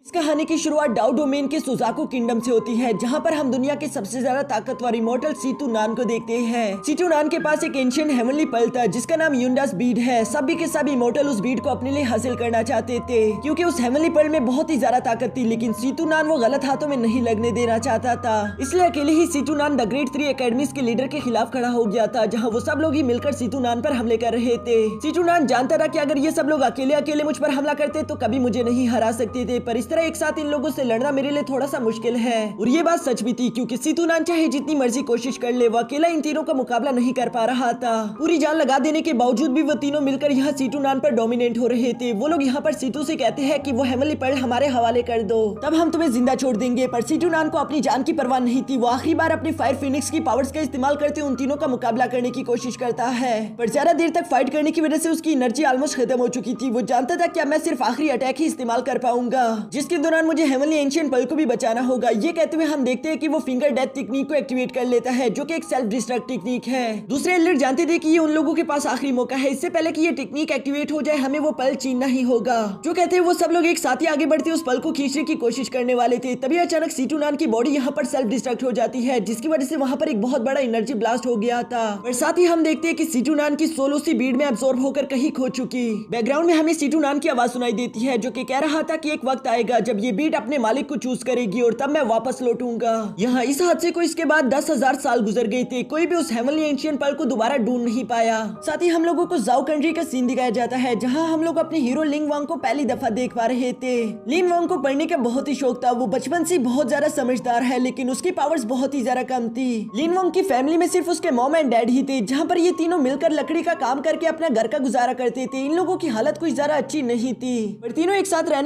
इस कहानी की शुरुआत डाउ डोमेन के सुजाकू किंगडम से होती है, जहां पर हम दुनिया के सबसे ज्यादा ताकतवर इमोर्टल सीतू नान को देखते हैं। सीतू नान के पास एक एंशिएंट हेवनली पर्ल था जिसका नाम यूंडास बीड है। सभी के सभी इमोर्टल उस बीड को अपने लिए हासिल करना चाहते थे क्योंकि उस हेवनली पर्ल में बहुत ही ज्यादा ताकत थी, लेकिन सीतू नान वो गलत हाथों में नहीं लगने देना चाहता था। इसलिए अकेले ही सीतू नान द ग्रेट 3 एकेडमीज के लीडर के खिलाफ खड़ा हो गया था, जहाँ वो सब लोग ही मिलकर सीतू नान पर हमले कर रहे थे। सीतू नान जानता था कि अगर ये सब लोग अकेले अकेले मुझ पर हमला करते तो कभी मुझे नहीं हरा सकते थे, पर इस तरह एक साथ इन लोगों से लड़ना मेरे लिए थोड़ा सा मुश्किल है। और ये बात सच भी थी क्योंकि सीतू नान चाहे जितनी मर्जी कोशिश कर ले, वो अकेला इन तीनों का मुकाबला नहीं कर पा रहा था। पूरी जान लगा देने के बावजूद भी वो तीनों मिलकर यहाँ सीतू नान पर डोमिनेट हो रहे थे। वो लोग यहाँ पर सीतू से कहते हैं कि वो हेवनली पर्ल हमारे हवाले कर दो, तब हम तुम्हें जिंदा छोड़ देंगे। पर सीतू नान को अपनी जान की परवाह नहीं थी। वो आखिरी बार अपनी फायर फिनिक्स की पावर्स का इस्तेमाल करते उन तीनों का मुकाबला करने की कोशिश करता है, पर ज्यादा देर तक फाइट करने की वजह से उसकी एनर्जी ऑलमोस्ट खत्म हो चुकी थी। वो जानता था कि अब मैं सिर्फ आखिरी अटैक ही इस्तेमाल कर पाऊंगा, जिसके दौरान मुझे हेवनली एंशिएंट पर्ल को भी बचाना होगा। ये कहते हुए हम देखते हैं कि वो फिंगर डेथ टेक्निक को एक्टिवेट कर लेता है, जो कि एक सेल्फ डिस्ट्रक्ट टेक्निक है। दूसरे एलिट जानते थे कि ये उन लोगों के पास आखिरी मौका है, इससे पहले कि ये टेक्निक एक्टिवेट हो जाए हमें वो पर्ल छीनना ही होगा। जो कहते हैं वो सब लोग एक साथ ही आगे बढ़ते उस पर्ल को खींचने की कोशिश करने वाले थे। तभी अचानक सीतू नान की बॉडी यहाँ पर सेल्फ डिस्ट्रक्ट हो जाती है, जिसकी वजह से वहाँ पर एक बहुत बड़ा एनर्जी ब्लास्ट हो गया था। और साथ ही हम देखते हैं कि सीतू नान की सोल उसी बीड में अब्सॉर्ब होकर कहीं खो चुकी। बैकग्राउंड में हमें सीतू नान की आवाज सुनाई देती है, जो कि कह रहा था कि एक वक्त आएगा जब ये बीड अपने मालिक को चूज करेगी और तब मैं वापस लौटूंगा। यहाँ इस हादसे को इसके बाद 10,000 साल गुजर गए थे, कोई भी उस हेवनली एंशिएंट पर्ल को दोबारा ढूंढ नहीं पाया। साथ ही हम लोगों को जाओ कंट्री का सीन दिखाया जाता है, जहाँ हम लोग अपने हीरो लिंग वांग को पहली दफा देख पा रहे थे। लिंग वांग को पढ़ने का बहुत ही शौक था। वो बचपन से बहुत ज्यादा समझदार है, लेकिन उसकी पावर्स बहुत ही ज्यादा कम थी। लिंग वांग की फैमिली में सिर्फ उसके मॉम एंड डैड ही थे, जहाँ पर ये तीनों मिलकर लकड़ी का काम करके अपना घर का गुजारा करते थे। इन लोगों की हालत कुछ ज्यादा अच्छी नहीं थी, पर तीनों एक साथ रहने